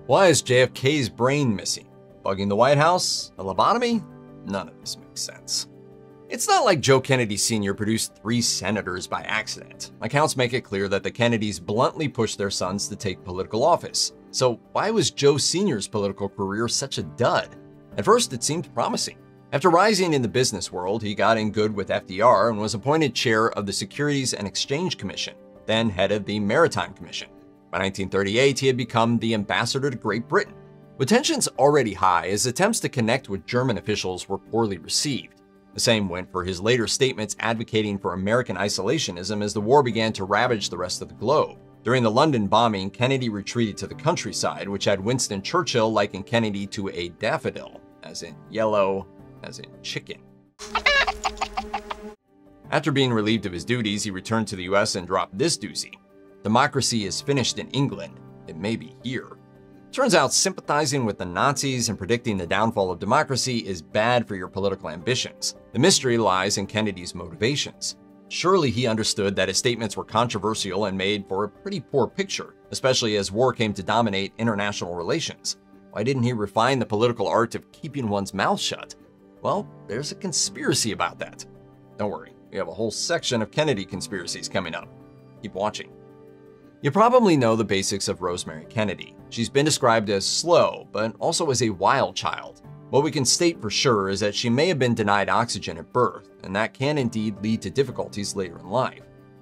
Why is JFK's brain missing? Bugging the White House? A lobotomy? None of this makes sense. It's not like Joe Kennedy Sr. produced 3 senators by accident. Accounts make it clear that the Kennedys bluntly pushed their sons to take political office. So why was Joe Sr.'s political career such a dud? At first, it seemed promising. After rising in the business world, he got in good with FDR and was appointed chair of the Securities and Exchange Commission, then head of the Maritime Commission. By 1938, he had become the ambassador to Great Britain. With tensions already high, his attempts to connect with German officials were poorly received. The same went for his later statements advocating for American isolationism as the war began to ravage the rest of the globe. During the London bombing, Kennedy retreated to the countryside, which had Winston Churchill liken Kennedy to a daffodil, as in yellow, as in chicken. After being relieved of his duties, he returned to the US and dropped this doozy. Democracy is finished in England. It may be here. Turns out sympathizing with the Nazis and predicting the downfall of democracy is bad for your political ambitions. The mystery lies in Kennedy's motivations. Surely he understood that his statements were controversial and made for a pretty poor picture, especially as war came to dominate international relations. Why didn't he refine the political art of keeping one's mouth shut? Well, there's a conspiracy about that. Don't worry, we have a whole section of Kennedy conspiracies coming up. Keep watching. You probably know the basics of Rosemary Kennedy. She's been described as slow, but also as a wild child. What we can state for sure is that she may have been denied oxygen at birth, and that can indeed lead to difficulties later in life.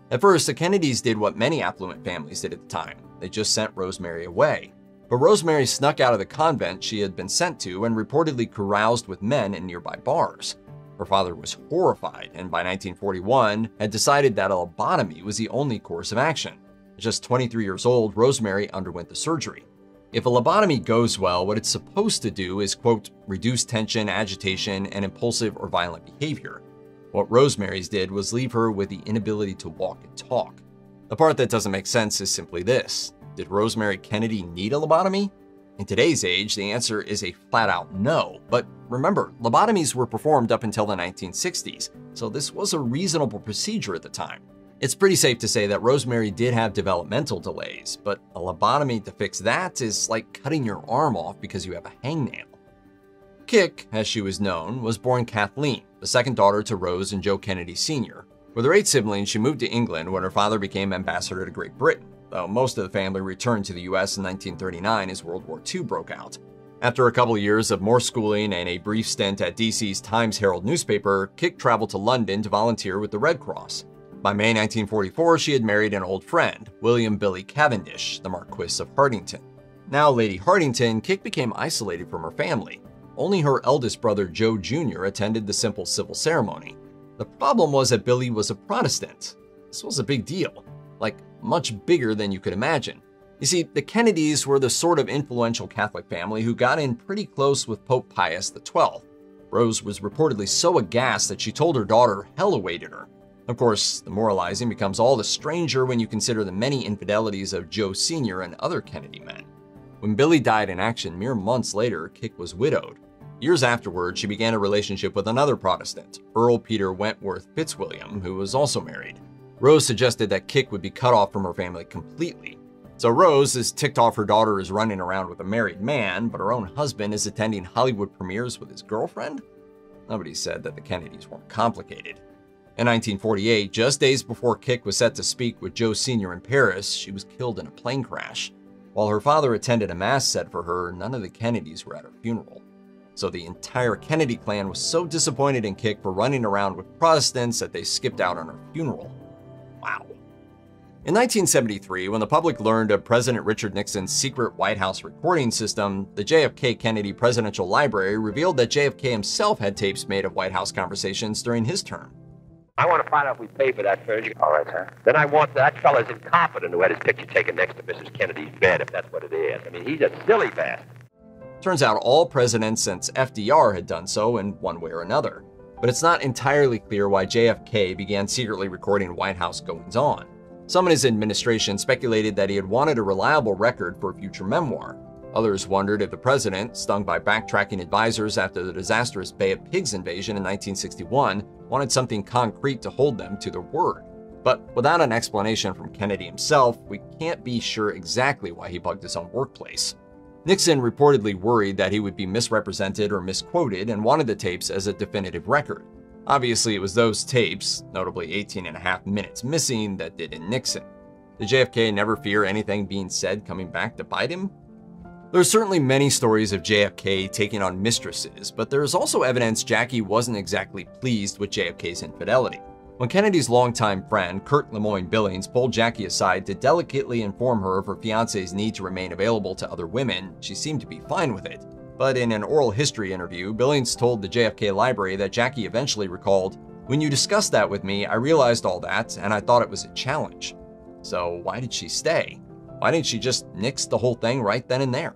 At first, the Kennedys did what many affluent families did at the time. They just sent Rosemary away. But Rosemary snuck out of the convent she had been sent to and reportedly caroused with men in nearby bars. Her father was horrified, and by 1941 had decided that a lobotomy was the only course of action. At just 23 years old, Rosemary underwent the surgery. If a lobotomy goes well, what it's supposed to do is, quote, reduce tension, agitation, and impulsive or violent behavior. What Rosemary's did was leave her with the inability to walk and talk. The part that doesn't make sense is simply this. Did Rosemary Kennedy need a lobotomy? In today's age, the answer is a flat-out no. But remember, lobotomies were performed up until the 1960s, so this was a reasonable procedure at the time. It's pretty safe to say that Rosemary did have developmental delays, but a lobotomy to fix that is like cutting your arm off because you have a hangnail. Kick, as she was known, was born Kathleen, the second daughter to Rose and Joe Kennedy Sr. With her 8 siblings, she moved to England when her father became ambassador to Great Britain, though most of the family returned to the US in 1939 as World War II broke out. After a couple of years of more schooling and a brief stint at DC's Times Herald newspaper, Kick traveled to London to volunteer with the Red Cross. By May 1944, she had married an old friend, William Billy Cavendish, the Marquis of Hartington. Now Lady Hartington, Kick became isolated from her family. Only her eldest brother Joe Jr. attended the simple civil ceremony. The problem was that Billy was a Protestant. This was a big deal, like much bigger than you could imagine. You see, the Kennedys were the sort of influential Catholic family who got in pretty close with Pope Pius XII. Rose was reportedly so aghast that she told her daughter hell awaited her. Of course, the moralizing becomes all the stranger when you consider the many infidelities of Joe Sr. and other Kennedy men. When Billy died in action mere months later, Kick was widowed. Years afterward, she began a relationship with another Protestant, Earl Peter Wentworth Fitzwilliam, who was also married. Rose suggested that Kick would be cut off from her family completely. So Rose is ticked off her daughter is running around with a married man, but her own husband is attending Hollywood premieres with his girlfriend? Nobody said that the Kennedys weren't complicated. In 1948, just days before Kick was set to speak with Joe Sr. in Paris, she was killed in a plane crash. While her father attended a mass said for her, none of the Kennedys were at her funeral. So the entire Kennedy clan was so disappointed in Kick for running around with Protestants that they skipped out on her funeral. Wow. In 1973, when the public learned of President Richard Nixon's secret White House recording system, the JFK Kennedy Presidential Library revealed that JFK himself had tapes made of White House conversations during his term. I want to find out if we pay for that furniture. All right, sir. Then I want that fella's incompetent who had his picture taken next to Mrs. Kennedy's bed, if that's what it is. I mean, he's a silly bastard. Turns out all presidents since FDR had done so in one way or another. But it's not entirely clear why JFK began secretly recording White House goings-on. Some in his administration speculated that he had wanted a reliable record for a future memoir. Others wondered if the president, stung by backtracking advisors after the disastrous Bay of Pigs invasion in 1961, wanted something concrete to hold them to their word. But without an explanation from Kennedy himself, we can't be sure exactly why he bugged his own workplace. Nixon reportedly worried that he would be misrepresented or misquoted and wanted the tapes as a definitive record. Obviously, it was those tapes, notably 18.5 minutes missing, that did in Nixon. Did JFK never fear anything being said coming back to bite him? There are certainly many stories of JFK taking on mistresses, but there is also evidence Jackie wasn't exactly pleased with JFK's infidelity. When Kennedy's longtime friend, Kurt Lemoyne Billings, pulled Jackie aside to delicately inform her of her fiancé's need to remain available to other women, she seemed to be fine with it. But in an oral history interview, Billings told the JFK library that Jackie eventually recalled, "When you discussed that with me, I realized all that, and I thought it was a challenge." So why did she stay? Why didn't she just nix the whole thing right then and there?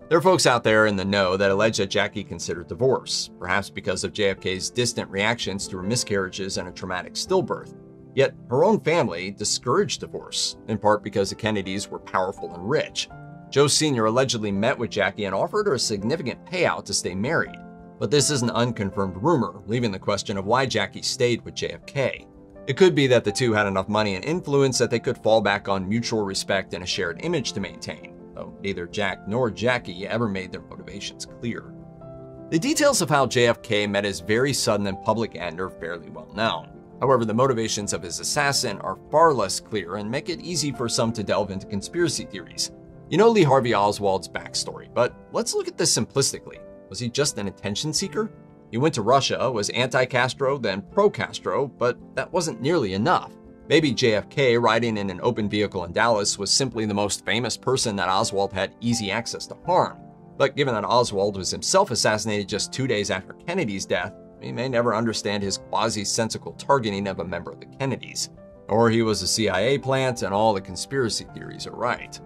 There are folks out there in the know that allege that Jackie considered divorce, perhaps because of JFK's distant reactions to her miscarriages and a traumatic stillbirth. Yet her own family discouraged divorce, in part because the Kennedys were powerful and rich. Joe Sr. allegedly met with Jackie and offered her a significant payout to stay married. But this is an unconfirmed rumor, leaving the question of why Jackie stayed with JFK. It could be that the two had enough money and influence that they could fall back on mutual respect and a shared image to maintain, though neither Jack nor Jackie ever made their motivations clear. The details of how JFK met his very sudden and public end are fairly well known. However, the motivations of his assassin are far less clear and make it easy for some to delve into conspiracy theories. You know Lee Harvey Oswald's backstory, but let's look at this simplistically. Was he just an attention seeker? He went to Russia, was anti-Castro, then pro-Castro, but that wasn't nearly enough. Maybe JFK, riding in an open vehicle in Dallas, was simply the most famous person that Oswald had easy access to harm. But given that Oswald was himself assassinated just 2 days after Kennedy's death, we may never understand his quasi-sensical targeting of a member of the Kennedys. Or he was a CIA plant and all the conspiracy theories are right.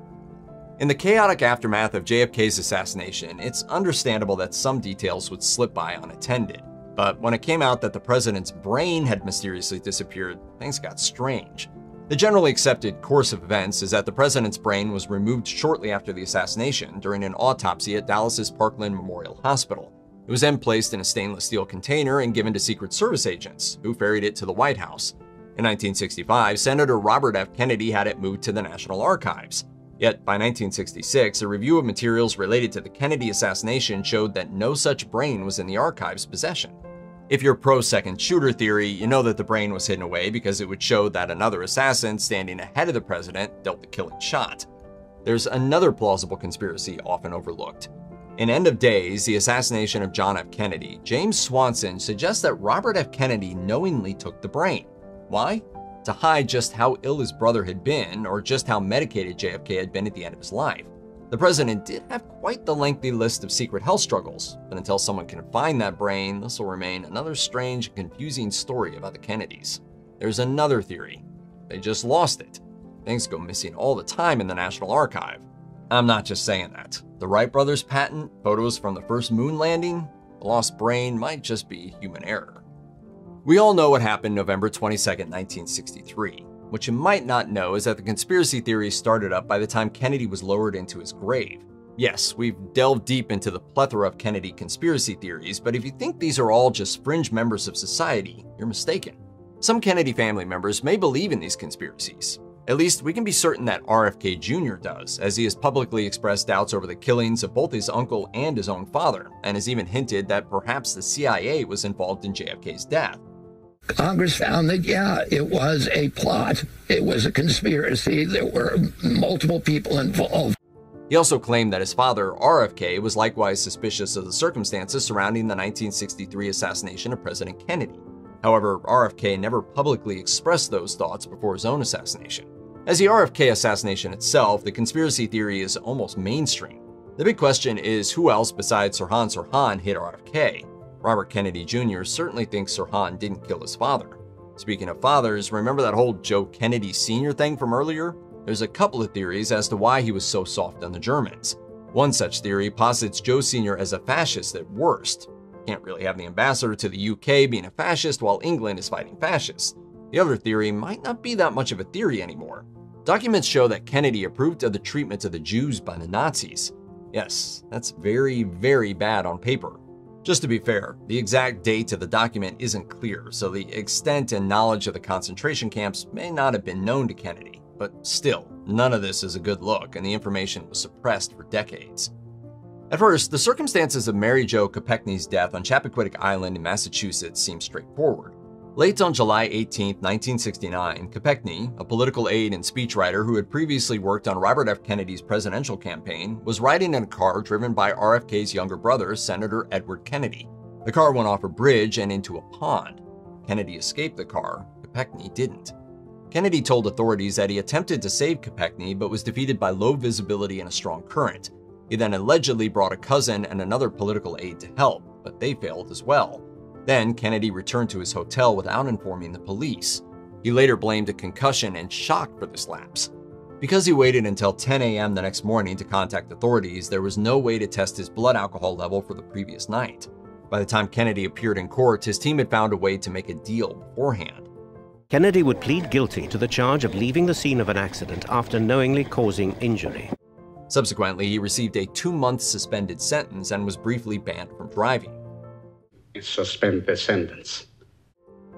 In the chaotic aftermath of JFK's assassination, it's understandable that some details would slip by unattended. But when it came out that the president's brain had mysteriously disappeared, things got strange. The generally accepted course of events is that the president's brain was removed shortly after the assassination during an autopsy at Dallas's Parkland Memorial Hospital. It was then placed in a stainless steel container and given to Secret Service agents, who ferried it to the White House. In 1965, Senator Robert F. Kennedy had it moved to the National Archives. Yet by 1966, a review of materials related to the Kennedy assassination showed that no such brain was in the archive's possession. If you're pro-second shooter theory, you know that the brain was hidden away because it would show that another assassin standing ahead of the president dealt the killing shot. There's another plausible conspiracy often overlooked. In End of Days, the assassination of John F. Kennedy, James Swanson suggests that Robert F. Kennedy knowingly took the brain. Why? To hide just how ill his brother had been, or just how medicated JFK had been at the end of his life. The president did have quite the lengthy list of secret health struggles, but until someone can find that brain, this will remain another strange and confusing story about the Kennedys. There's another theory. They just lost it. Things go missing all the time in the National Archive. I'm not just saying that. The Wright brothers' patent, photos from the first moon landing, the lost brain might just be human error. We all know what happened November 22, 1963. What you might not know is that the conspiracy theories started up by the time Kennedy was lowered into his grave. Yes, we've delved deep into the plethora of Kennedy conspiracy theories, but if you think these are all just fringe members of society, you're mistaken. Some Kennedy family members may believe in these conspiracies. At least we can be certain that RFK Jr. does, as he has publicly expressed doubts over the killings of both his uncle and his own father, and has even hinted that perhaps the CIA was involved in JFK's death. Congress found that, yeah, it was a plot. It was a conspiracy. There were multiple people involved. He also claimed that his father, RFK, was likewise suspicious of the circumstances surrounding the 1963 assassination of President Kennedy. However, RFK never publicly expressed those thoughts before his own assassination. As the RFK assassination itself, the conspiracy theory is almost mainstream. The big question is who else besides Sirhan hit RFK? Robert Kennedy Jr. certainly thinks Sirhan didn't kill his father. Speaking of fathers, remember that whole Joe Kennedy Sr. thing from earlier? There's a couple of theories as to why he was so soft on the Germans. One such theory posits Joe Sr. as a fascist at worst. Can't really have the ambassador to the UK being a fascist while England is fighting fascists. The other theory might not be that much of a theory anymore. Documents show that Kennedy approved of the treatment of the Jews by the Nazis. Yes, that's very, very bad on paper. Just to be fair, the exact date of the document isn't clear, so the extent and knowledge of the concentration camps may not have been known to Kennedy. But still, none of this is a good look, and the information was suppressed for decades. At first, the circumstances of Mary Jo Kopechne's death on Chappaquiddick Island in Massachusetts seemed straightforward. Late on July 18, 1969, Kopechne, a political aide and speechwriter who had previously worked on Robert F. Kennedy's presidential campaign, was riding in a car driven by RFK's younger brother, Senator Edward Kennedy. The car went off a bridge and into a pond. Kennedy escaped the car. Kopechne didn't. Kennedy told authorities that he attempted to save Kopechne but was defeated by low visibility and a strong current. He then allegedly brought a cousin and another political aide to help, but they failed as well. Then Kennedy returned to his hotel without informing the police. He later blamed a concussion and shock for this lapse. Because he waited until 10 a.m. the next morning to contact authorities, there was no way to test his blood alcohol level for the previous night. By the time Kennedy appeared in court, his team had found a way to make a deal beforehand. Kennedy would plead guilty to the charge of leaving the scene of an accident after knowingly causing injury. Subsequently, he received a 2-month suspended sentence and was briefly banned from driving. Suspend the sentence.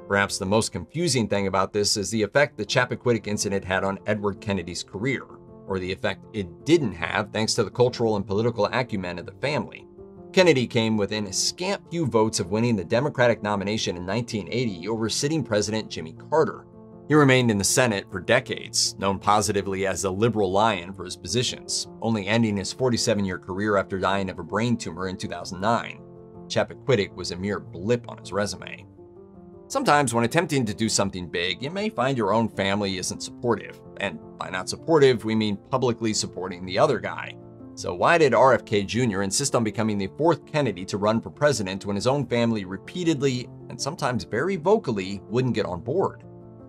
Perhaps the most confusing thing about this is the effect the Chappaquiddick incident had on Edward Kennedy's career, or the effect it didn't have thanks to the cultural and political acumen of the family. Kennedy came within a scant few votes of winning the Democratic nomination in 1980 over sitting President Jimmy Carter. He remained in the Senate for decades, known positively as the liberal lion for his positions, only ending his 47-year career after dying of a brain tumor in 2009. Chappaquiddick was a mere blip on his resume. Sometimes when attempting to do something big, you may find your own family isn't supportive. And by not supportive, we mean publicly supporting the other guy. So why did RFK Jr. insist on becoming the 4th Kennedy to run for president when his own family repeatedly, and sometimes very vocally, wouldn't get on board?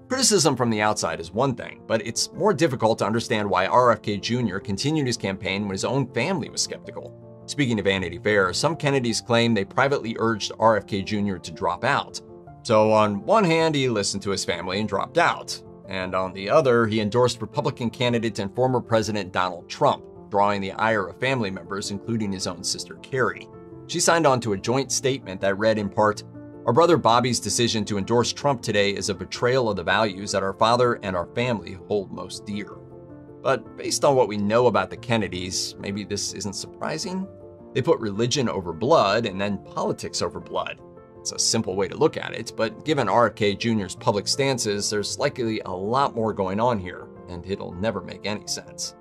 Criticism from the outside is one thing, but it's more difficult to understand why RFK Jr. continued his campaign when his own family was skeptical. Speaking of Vanity Fair, some Kennedys claim they privately urged RFK Jr. to drop out. So on one hand, he listened to his family and dropped out. And on the other, he endorsed Republican candidate and former President Donald Trump, drawing the ire of family members, including his own sister Carrie. She signed on to a joint statement that read in part, "Our brother Bobby's decision to endorse Trump today is a betrayal of the values that our father and our family hold most dear." But based on what we know about the Kennedys, maybe this isn't surprising. They put religion over blood and then politics over blood. It's a simple way to look at it, but given RFK Jr.'s public stances, there's likely a lot more going on here, and it'll never make any sense.